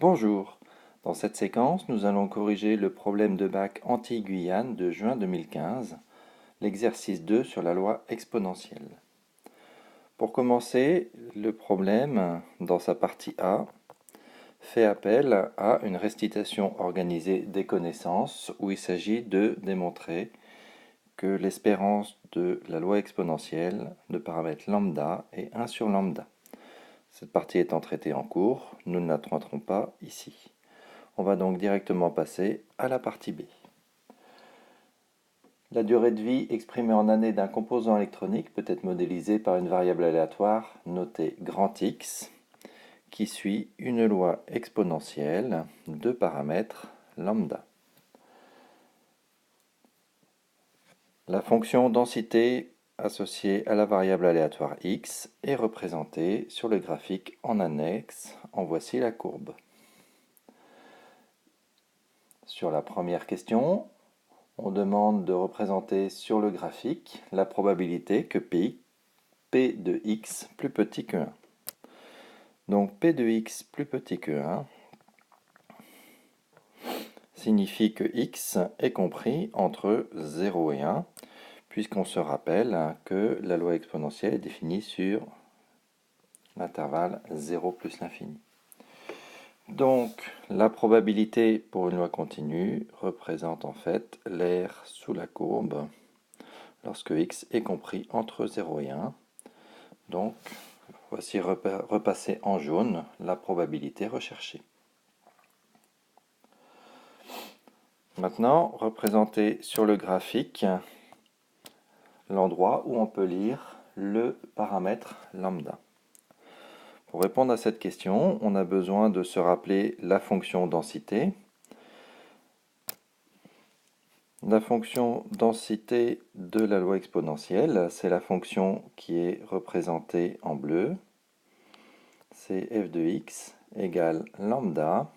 Bonjour, dans cette séquence, nous allons corriger le problème de bac Antilles-Guyane de juin 2015, l'exercice 2 sur la loi exponentielle. Pour commencer, le problème, dans sa partie A, fait appel à une restitution organisée des connaissances où il s'agit de démontrer que l'espérance de la loi exponentielle de paramètre lambda est 1 sur lambda. Cette partie étant traitée en cours, nous ne la traiterons pas ici. On va donc directement passer à la partie B. La durée de vie exprimée en années d'un composant électronique peut être modélisée par une variable aléatoire notée grand X qui suit une loi exponentielle de paramètre lambda. La fonction densité associée à la variable aléatoire X est représentée sur le graphique en annexe. En voici la courbe. Sur la première question, on demande de représenter sur le graphique la probabilité que P de x plus petit que 1. Donc P de x plus petit que 1 signifie que x est compris entre 0 et 1, puisqu'on se rappelle que la loi exponentielle est définie sur l'intervalle 0 plus l'infini. Donc la probabilité pour une loi continue représente en fait l'aire sous la courbe lorsque x est compris entre 0 et 1. Donc, voici repassé en jaune la probabilité recherchée. Maintenant, représenter sur le graphique l'endroit où on peut lire le paramètre lambda. Pour répondre à cette question, on a besoin de se rappeler la fonction densité. La fonction densité de la loi exponentielle, c'est la fonction qui est représentée en bleu. C'est f de x égale lambda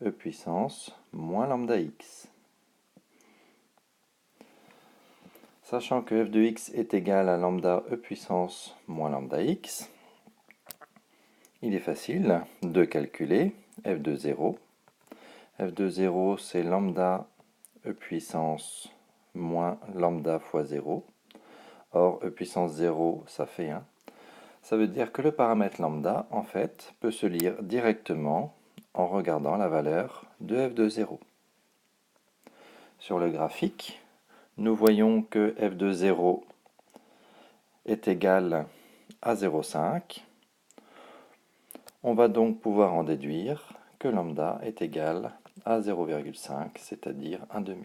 e puissance moins lambda x. Sachant que f de x est égal à lambda e puissance moins lambda x, il est facile de calculer f de 0. f de 0, c'est lambda e puissance moins lambda fois 0. Or, e puissance 0, ça fait 1. Ça veut dire que le paramètre lambda, en fait, peut se lire directement en regardant la valeur de f de 0. Sur le graphique, nous voyons que f de 0 est égal à 0,5. On va donc pouvoir en déduire que lambda est égal à 0,5, c'est-à-dire 1,5.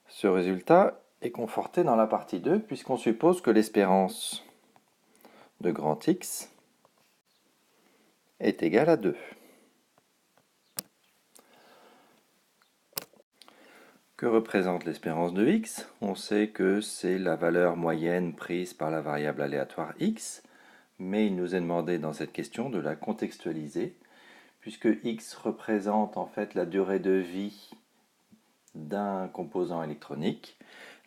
Ce résultat est conforté dans la partie 2 puisqu'on suppose que l'espérance de grand X est égale à 2. Que représente l'espérance de x? On sait que c'est la valeur moyenne prise par la variable aléatoire x, mais il nous est demandé dans cette question de la contextualiser, puisque x représente en fait la durée de vie d'un composant électronique.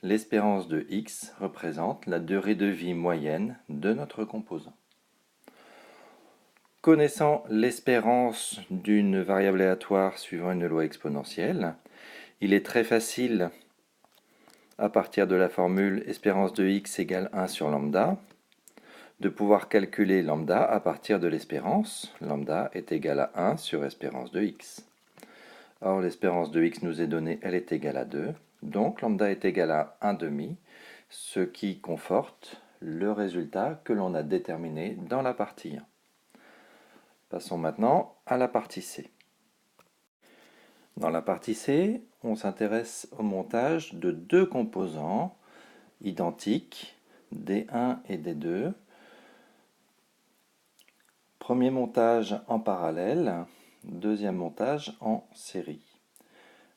L'espérance de x représente la durée de vie moyenne de notre composant. Connaissant l'espérance d'une variable aléatoire suivant une loi exponentielle, il est très facile, à partir de la formule espérance de x égale 1 sur lambda, de pouvoir calculer lambda à partir de l'espérance. Lambda est égal à 1 sur espérance de x. Or, l'espérance de x nous est donnée, elle est égale à 2. Donc, lambda est égal à 1,5, ce qui conforte le résultat que l'on a déterminé dans la partie 1. Passons maintenant à la partie C. Dans la partie C, on s'intéresse au montage de deux composants identiques, D1 et D2. Premier montage en parallèle, deuxième montage en série.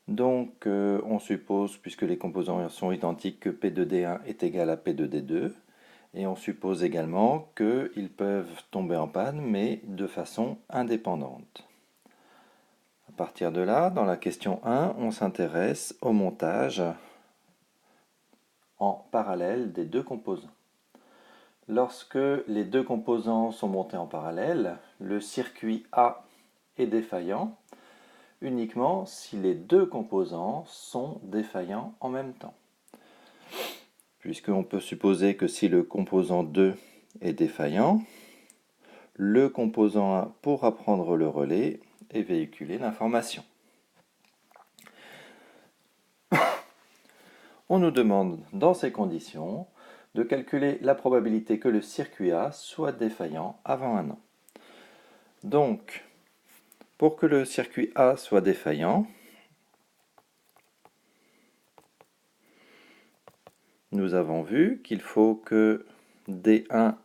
Donc on suppose, puisque les composants sont identiques, que P de D1 est égal à P de D2. Et on suppose également qu'ils peuvent tomber en panne, mais de façon indépendante. À partir de là, dans la question 1, on s'intéresse au montage en parallèle des deux composants. Lorsque les deux composants sont montés en parallèle, le circuit A est défaillant uniquement si les deux composants sont défaillants en même temps. Puisqu'on peut supposer que si le composant 2 est défaillant, le composant 1 pourra prendre le relais et véhiculer l'information. On nous demande, dans ces conditions, de calculer la probabilité que le circuit A soit défaillant avant un an. Donc, pour que le circuit A soit défaillant, nous avons vu qu'il faut que D1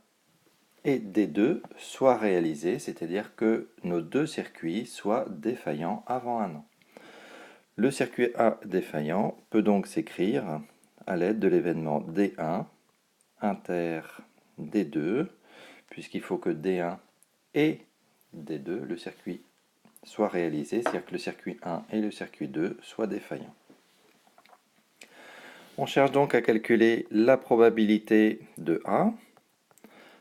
et D2 soient réalisés, c'est-à-dire que nos deux circuits soient défaillants avant un an. Le circuit A défaillant peut donc s'écrire à l'aide de l'événement D1 inter D2, puisqu'il faut que D1 et D2, le circuit, soient réalisés, c'est-à-dire que le circuit 1 et le circuit 2 soient défaillants. On cherche donc à calculer la probabilité de A,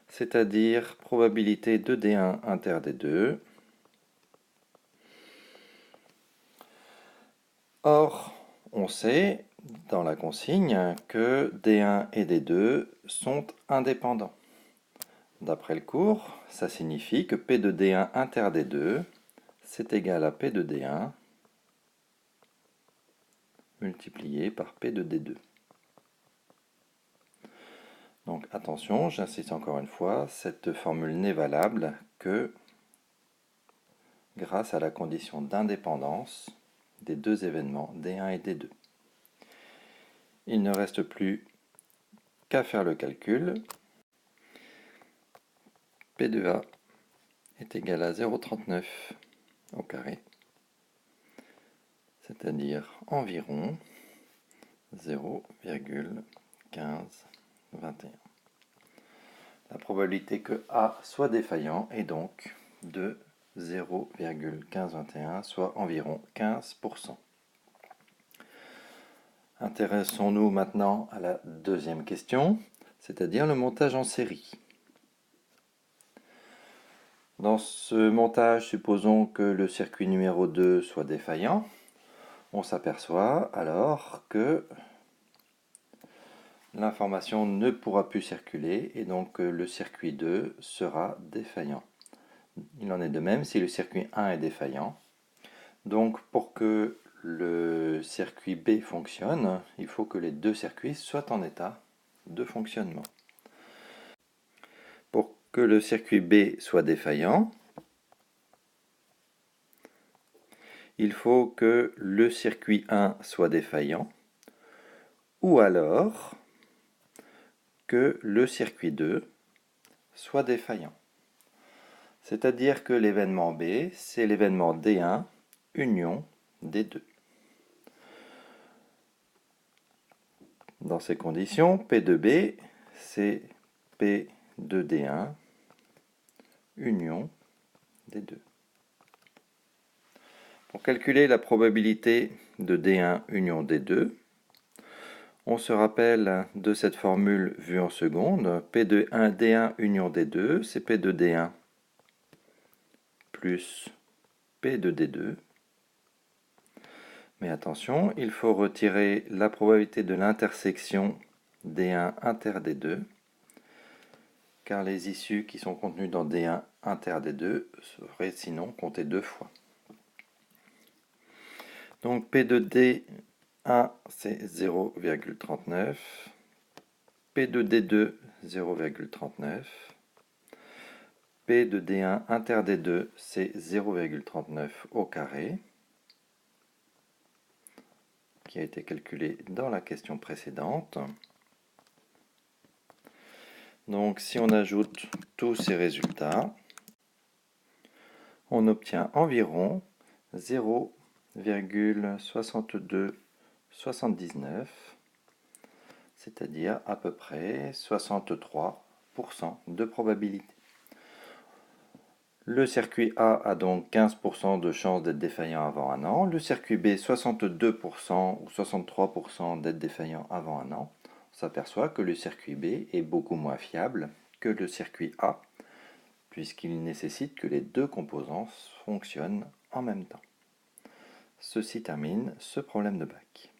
c'est-à-dire probabilité de D1 inter D2. Or, on sait dans la consigne que D1 et D2 sont indépendants. D'après le cours, ça signifie que P de D1 inter D2, c'est égal à P de D1 multiplié par P de D2. Donc attention, j'insiste encore une fois, cette formule n'est valable que grâce à la condition d'indépendance des deux événements D1 et D2. Il ne reste plus qu'à faire le calcul. P de A est égal à 0,39 au carré, c'est-à-dire environ 0,1521. La probabilité que A soit défaillant est donc de 0,1521, soit environ 15%. Intéressons-nous maintenant à la deuxième question, c'est-à-dire le montage en série. Dans ce montage, supposons que le circuit numéro 2 soit défaillant. On s'aperçoit alors que l'information ne pourra plus circuler et donc le circuit 2 sera défaillant. Il en est de même si le circuit 1 est défaillant. Donc pour que le circuit B fonctionne, il faut que les deux circuits soient en état de fonctionnement. Pour que le circuit B soit défaillant, il faut que le circuit 1 soit défaillant, ou alors que le circuit 2 soit défaillant. C'est-à-dire que l'événement B, c'est l'événement D1 union D2. Dans ces conditions, P de B, c'est P de D1 union D2. Pour calculer la probabilité de D1 union D2, on se rappelle de cette formule vue en seconde. P de 1 D1 union D2, c'est P de D1 plus P de D2. Mais attention, il faut retirer la probabilité de l'intersection D1 inter D2, car les issues qui sont contenues dans D1 inter D2 seraient sinon comptées deux fois. Donc P de D1 c'est 0,39, P de D2 0,39, P de D1 inter D2 c'est 0,39 au carré, qui a été calculé dans la question précédente. Donc si on ajoute tous ces résultats, on obtient environ 0,6279, c'est-à-dire à peu près 63% de probabilité. Le circuit A a donc 15% de chance d'être défaillant avant un an, le circuit B 62% ou 63% d'être défaillant avant un an. On s'aperçoit que le circuit B est beaucoup moins fiable que le circuit A, puisqu'il nécessite que les deux composants fonctionnent en même temps. Ceci termine ce problème de bac.